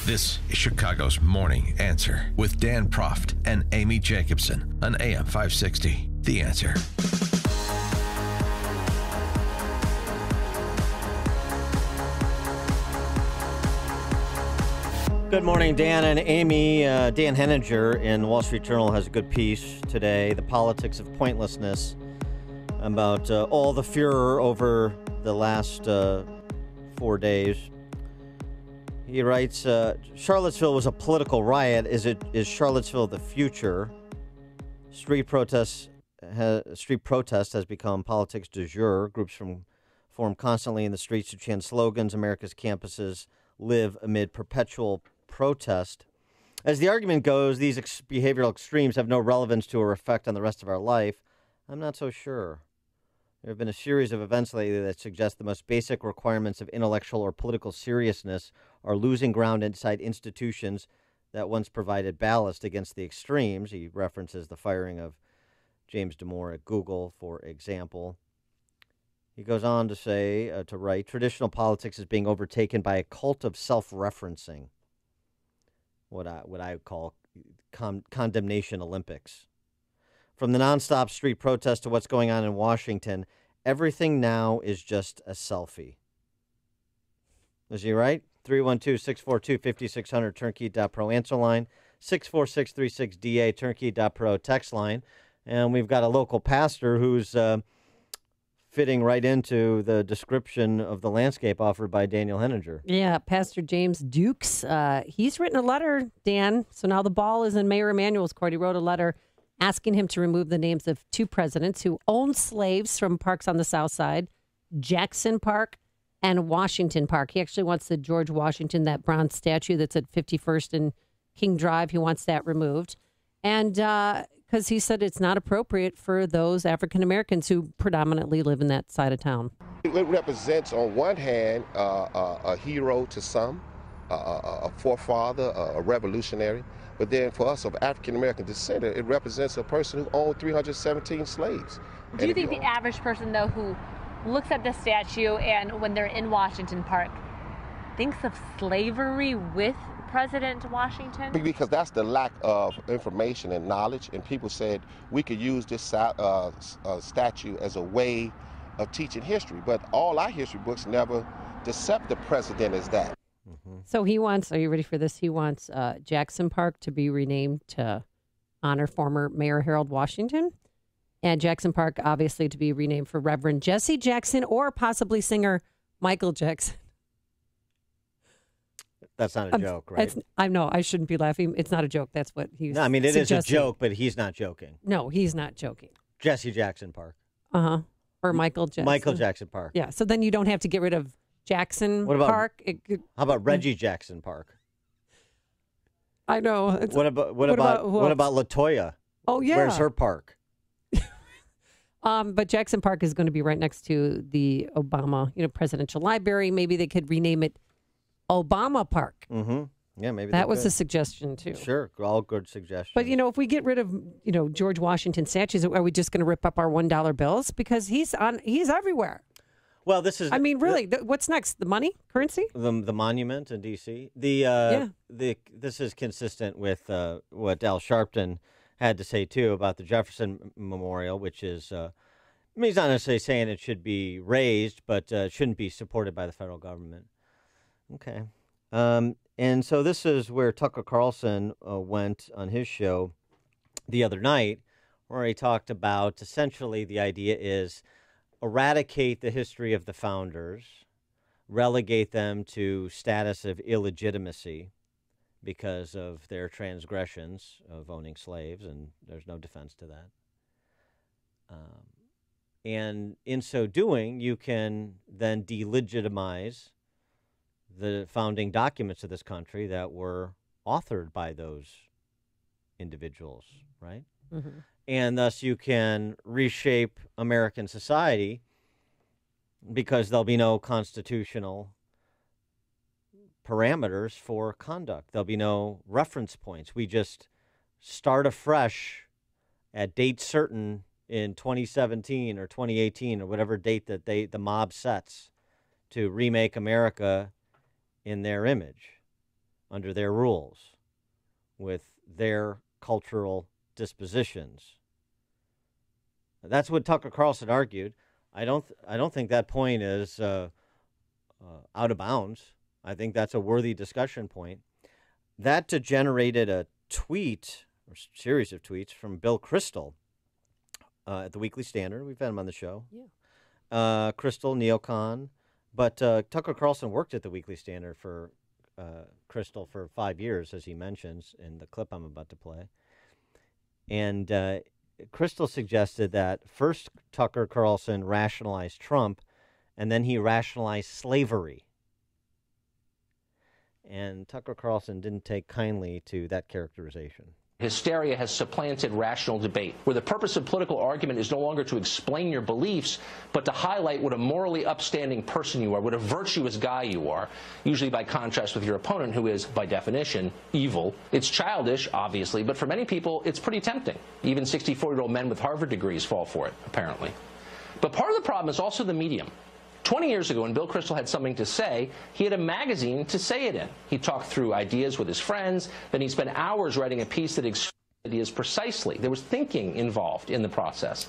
This is Chicago's Morning Answer with Dan Proft and Amy Jacobson on AM 560. The Answer. Good morning, Dan and Amy. Dan Henninger in Wall Street Journal has a good piece today, The Politics of Pointlessness, about all the furor over the last 4 days. He writes, Charlottesville was a political riot. Is Charlottesville the future? Street protest has become politics du jour. Groups form constantly in the streets to chant slogans. America's campuses live amid perpetual protest. As the argument goes, these behavioral extremes have no relevance to or effect on the rest of our life. I'm not so sure. There have been a series of events lately that suggest the most basic requirements of intellectual or political seriousness are losing ground inside institutions that once provided ballast against the extremes. He references the firing of James Damore at Google, for example. He goes on to say, to write, traditional politics is being overtaken by a cult of self-referencing, what I would call condemnation Olympics. From the nonstop street protest to what's going on in Washington, everything now is just a selfie. Is he right? 312-642-5600, turnkey.pro answer line, 64636DA, turnkey.pro text line. And we've got a local pastor who's fitting right into the description of the landscape offered by Daniel Henninger. Yeah, Pastor James Dukes. He's written a letter, Dan. So now the ball is in Mayor Emanuel's court. He wrote a letter asking him to remove the names of two presidents who owned slaves from parks on the South Side, Jackson Park and Washington Park. He actually wants the George Washington, that bronze statue that's at 51st and King Drive. He wants that removed. And because he said it's not appropriate for those African Americans who predominantly live in that side of town. It represents, on one hand, a hero to some, a forefather, a revolutionary. But then for us of African American descent, it represents a person who owned 317 slaves. Do you think the average person, though, who looks at the statue and when they're in Washington Park, thinks of slavery with President Washington? Because that's the lack of information and knowledge, and people said we could use this statue as a way of teaching history, but all our history books never depict the president as that. So he wants, are you ready for this? He wants Jackson Park to be renamed to honor former Mayor Harold Washington, and Jackson Park obviously to be renamed for Reverend Jesse Jackson or possibly singer Michael Jackson. That's not a joke, right? I know, I shouldn't be laughing. It's not a joke. That's what he's No, I mean, it suggesting. is a joke, but he's not joking. No, he's not joking. Jesse Jackson Park. Uh-huh. Or Michael Jackson. Michael Jackson Park. Yeah, so then you don't have to get rid of Jackson Park. How about Reggie Jackson Park? I know. What about LaToya? Oh, yeah. Where's her park? But Jackson Park is going to be right next to the Obama, presidential library. Maybe they could rename it Obama Park. Mm-hmm. Yeah, maybe that was a suggestion too. Sure, all good suggestions. But if we get rid of George Washington statues, are we just going to rip up our $1 bills because he's everywhere? Well, this is. I mean, really, what's next? The money, currency, the monument in D.C. This is consistent with what Al Sharpton had to say too about the Jefferson Memorial, which is. He's not necessarily saying it should be raised, but it shouldn't be supported by the federal government. Okay. And so this is where Tucker Carlson went on his show the other night, where he talked about essentially the idea is eradicate the history of the founders, relegate them to status of illegitimacy because of their transgressions of owning slaves, and there's no defense to that. And in so doing, you can then delegitimize the founding documents of this country that were authored by those individuals, right? Mm-hmm. And thus you can reshape American society because there'll be no constitutional parameters for conduct. There'll be no reference points. We just start afresh at date certain in 2017 or 2018 or whatever date that the mob sets to remake America in their image. under their rules, with their cultural dispositions. That's what Tucker Carlson argued. I don't think that point is out of bounds. I think that's a worthy discussion point. That generated a tweet or series of tweets from Bill Kristol at the Weekly Standard. We've had him on the show. Yeah. Kristol, neocon. But Tucker Carlson worked at the Weekly Standard for Kristol for 5 years, as he mentions in the clip I'm about to play. And Kristol suggested that first Tucker Carlson rationalized Trump, and then he rationalized slavery. And Tucker Carlson didn't take kindly to that characterization. Hysteria has supplanted rational debate, where the purpose of political argument is no longer to explain your beliefs, but to highlight what a morally upstanding person you are, what a virtuous guy you are, usually by contrast with your opponent, who is, by definition, evil. It's childish, obviously, but for many people, it's pretty tempting. Even 64-year-old men with Harvard degrees fall for it, apparently. But part of the problem is also the medium. 20 years ago, when Bill Kristol had something to say, he had a magazine to say it in. He talked through ideas with his friends, then he spent hours writing a piece that explained ideas precisely. There was thinking involved in the process.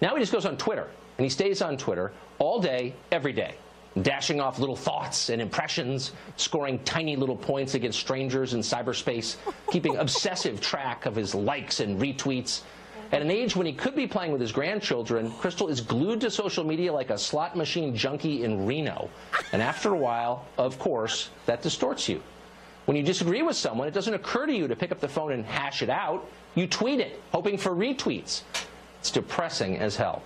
Now he just goes on Twitter, and he stays on Twitter all day, every day, dashing off little thoughts and impressions, scoring tiny little points against strangers in cyberspace, keeping obsessive track of his likes and retweets. At an age when he could be playing with his grandchildren, Kristol is glued to social media like a slot machine junkie in Reno. And after a while, of course, that distorts you. When you disagree with someone, it doesn't occur to you to pick up the phone and hash it out. You tweet it, hoping for retweets. It's depressing as hell.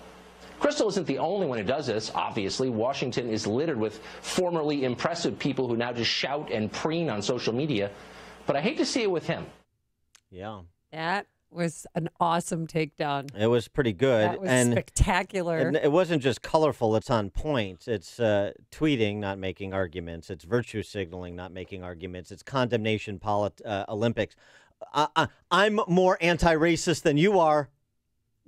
Kristol isn't the only one who does this, obviously. Washington is littered with formerly impressive people who now just shout and preen on social media. But I hate to see it with him. Yeah. That was an awesome takedown. It was pretty good. That was spectacular. And it wasn't just colorful, it's on point. It's tweeting, not making arguments. It's virtue signaling, not making arguments. It's condemnation Olympics. I'm more anti-racist than you are.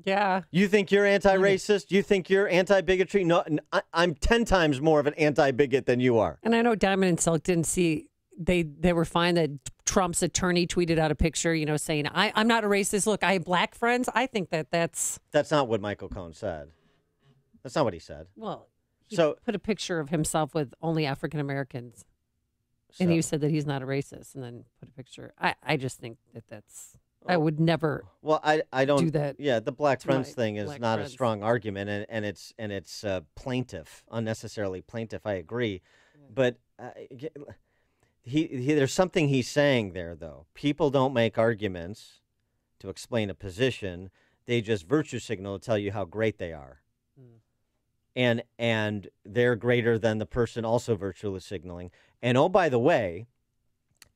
Yeah. You think you're anti-racist? You think you're anti-bigotry? No, I'm 10 times more of an anti-bigot than you are. And I know Diamond and Silk didn't see, they were fine that Trump's attorney tweeted out a picture, saying, I'm not a racist. Look, I have black friends. I think that's not what Michael Cohen said. That's not what he said. Well, he so put a picture of himself with only African Americans. And he said that he's not a racist, and then put a picture. I just think that's, I would never. Well, I don't do that. Yeah, the black friends thing is not a strong argument, and it's plaintiff, unnecessarily plaintiff. I agree, but there's something he's saying there, though. People don't make arguments to explain a position; they just virtue signal to tell you how great they are, and they're greater than the person also virtually signaling. And oh, by the way,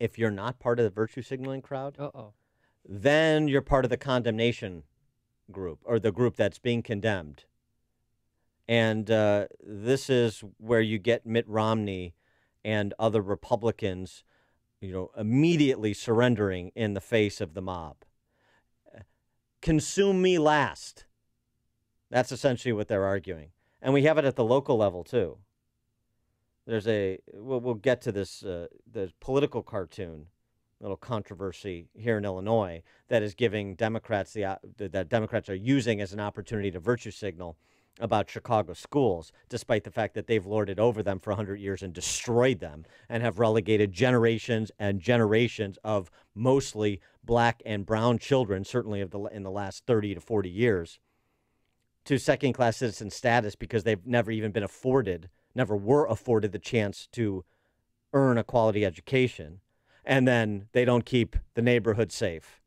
if you're not part of the virtue signaling crowd, then you're part of the condemnation group, or the group that's being condemned. And this is where you get Mitt Romney and other Republicans, immediately surrendering in the face of the mob. Consume me last. That's essentially what they're arguing. And we have it at the local level, too. There's we'll get to this, the political cartoon, little controversy here in Illinois that is giving Democrats that Democrats are using as an opportunity to virtue signal about Chicago schools, despite the fact that they've lorded over them for 100 years and destroyed them and have relegated generations and generations of mostly black and brown children, certainly in the last 30 to 40 years, to second-class citizen status because they've never were afforded the chance to earn a quality education. And then they don't keep the neighborhood safe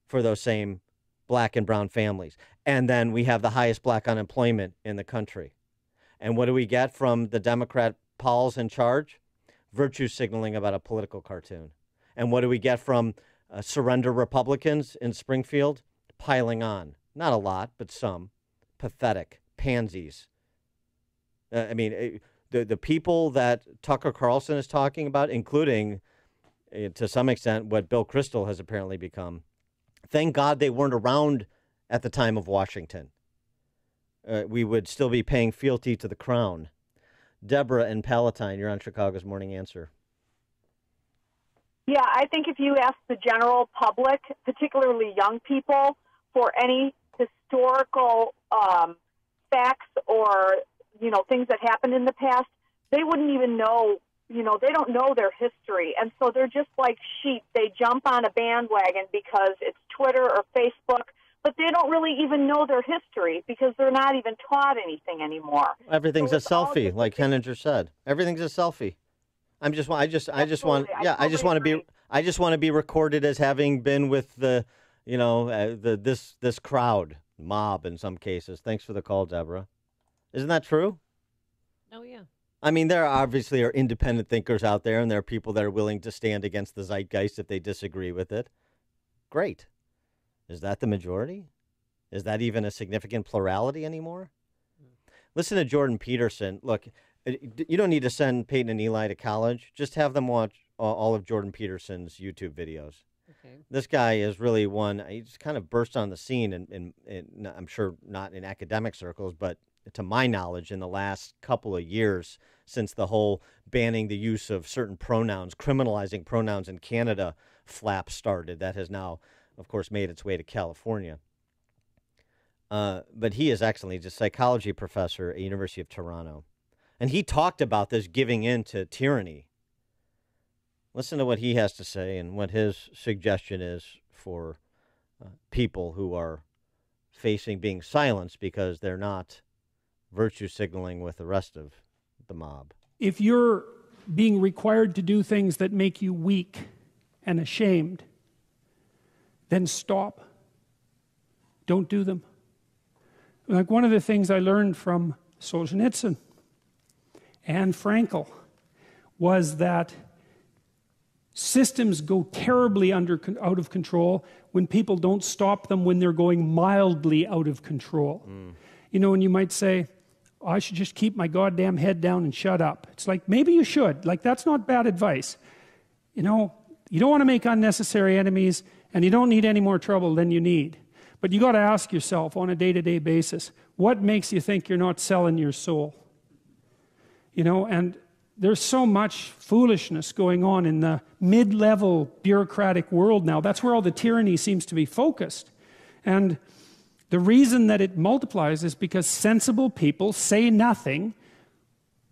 for those same black and brown families. And then we have the highest black unemployment in the country. And what do we get from the Democrat pals in charge? Virtue signaling about a political cartoon. And what do we get from surrender Republicans in Springfield? Piling on. Not a lot, but some. Pathetic. Pansies. The people that Tucker Carlson is talking about, including, to some extent, what Bill Kristol has apparently become, thank God they weren't around at the time of Washington. We would still be paying fealty to the crown. Deborah in Palatine, you're on Chicago's Morning Answer. Yeah, I think if you ask the general public, particularly young people, for any historical facts or, things that happened in the past, they wouldn't even know, they don't know their history. And so they're just like sheep. They jump on a bandwagon because it's Twitter or Facebook, but they don't really even know their history because they're not even taught anything anymore. Everything's a selfie, like Henninger said. Everything's a selfie. I just want to be recorded as having been with the, this crowd, mob in some cases. Thanks for the call, Deborah. Isn't that true? Oh, yeah. I mean, there obviously are independent thinkers out there, and there are people that are willing to stand against the zeitgeist if they disagree with it. Great. Is that the majority? Is that even a significant plurality anymore? Listen to Jordan Peterson. Look, you don't need to send Peyton and Eli to college. Just have them watch all of Jordan Peterson's YouTube videos. Okay. This guy is really one. He just kind of burst on the scene, and I'm sure not in academic circles, but to my knowledge, in the last couple of years, since the whole banning the use of certain pronouns, criminalizing pronouns in Canada flap started. That has now, of course, made its way to California. But he is excellent. He's a psychology professor at University of Toronto. And he talked about this giving in to tyranny. Listen to what he has to say and what his suggestion is for people who are facing being silenced because they're not virtue signaling with the rest of the mob. If you're being required to do things that make you weak and ashamed, then stop. Don't do them. Like one of the things I learned from Solzhenitsyn and Frankl was that systems go terribly out of control when people don't stop them when they're going mildly out of control. And you might say, I should just keep my goddamn head down and shut up. It's like, maybe you should. Like, that's not bad advice. You don't want to make unnecessary enemies, and you don't need any more trouble than you need. But you got to ask yourself on a day-to-day basis, what makes you think you're not selling your soul? And there's so much foolishness going on in the mid-level bureaucratic world now. That's where all the tyranny seems to be focused. And the reason that it multiplies is because sensible people say nothing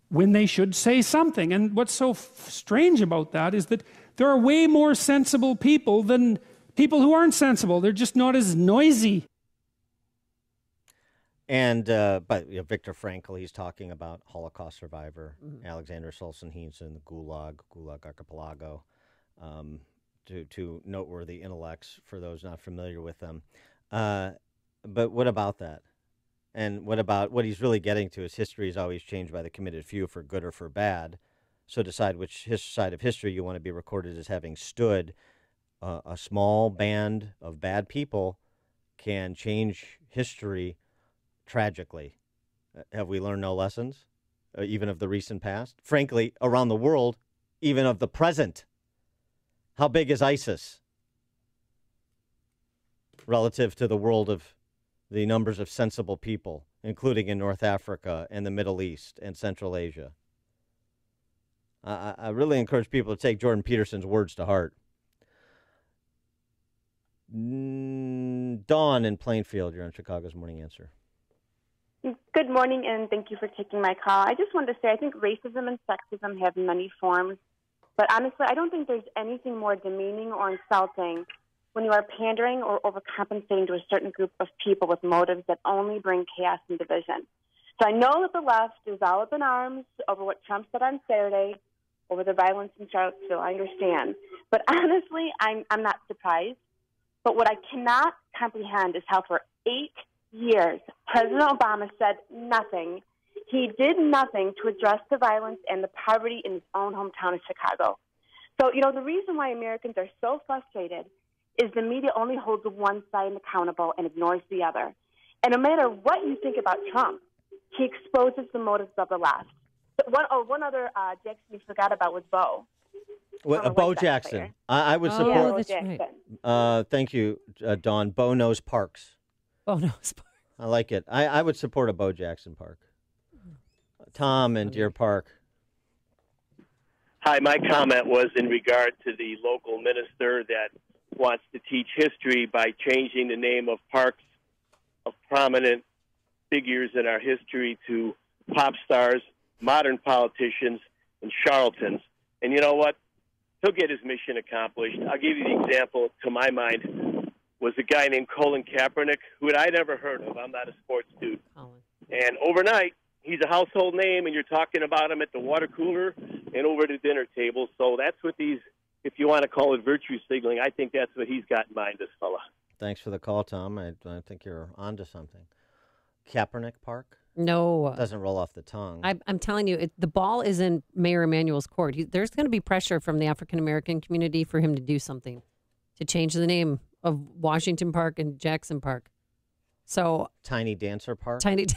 when they should say something. And what's so strange about that is that there are way more sensible people than people who aren't sensible. They're just not as noisy. And but Viktor Frankl, he's talking about Holocaust survivor, Alexander Solzhenitsyn, the Gulag Archipelago, two noteworthy intellects for those not familiar with them. But what about that? And what about what he's really getting to is history is always changed by the committed few for good or for bad. So decide which side of history you want to be recorded as having stood. A small band of bad people can change history tragically. Have we learned no lessons, even of the recent past? Frankly, around the world, even of the present. How big is ISIS relative to the world of the numbers of sensible people, including in North Africa and the Middle East and Central Asia? I really encourage people to take Jordan Peterson's words to heart. Dawn in Plainfield, you're on Chicago's Morning Answer. Good morning, and thank you for taking my call. I just wanted to say I think racism and sexism have many forms, but honestly, I don't think there's anything more demeaning or insulting when you are pandering or overcompensating to a certain group of people with motives that only bring chaos and division. So I know that the left is all up in arms over what Trump said on Saturday, over the violence in Charlottesville. I understand. But honestly, I'm not surprised. But what I cannot comprehend is how for 8 years, President Obama said nothing. He did nothing to address the violence and the poverty in his own hometown of Chicago. So, the reason why Americans are so frustrated is the media only holds one side accountable and ignores the other. And no matter what you think about Trump, he exposes the motives of the left. One other Jackson you forgot about was Bo. Well, Bo Jackson. I would support. Oh, that's right. Thank you, Dawn. Bo knows parks. Bo knows parks. I like it. I would support a Bo Jackson park. Tom in Deer Park. Hi, my comment was in regard to the local minister that wants to teach history by changing the name of parks of prominent figures in our history to pop stars, modern politicians, and charlatans. And you know what? He'll get his mission accomplished. I'll give you the example, to my mind, was a guy named Colin Kaepernick, who I never heard of. I'm not a sports dude. And overnight, he's a household name, and you're talking about him at the water cooler and over the dinner table. So that's what these, if you want to call it virtue signaling, I think that's what he's got in mind, this fella. Thanks for the call, Tom. I think you're onto something. Kaepernick Park? No. Doesn't roll off the tongue. I'm telling you, the ball is in Mayor Emanuel's court. There's going to be pressure from the African-American community for him to do something, to change the name of Washington Park and Jackson Park. So Tiny Dancer Park? Tiny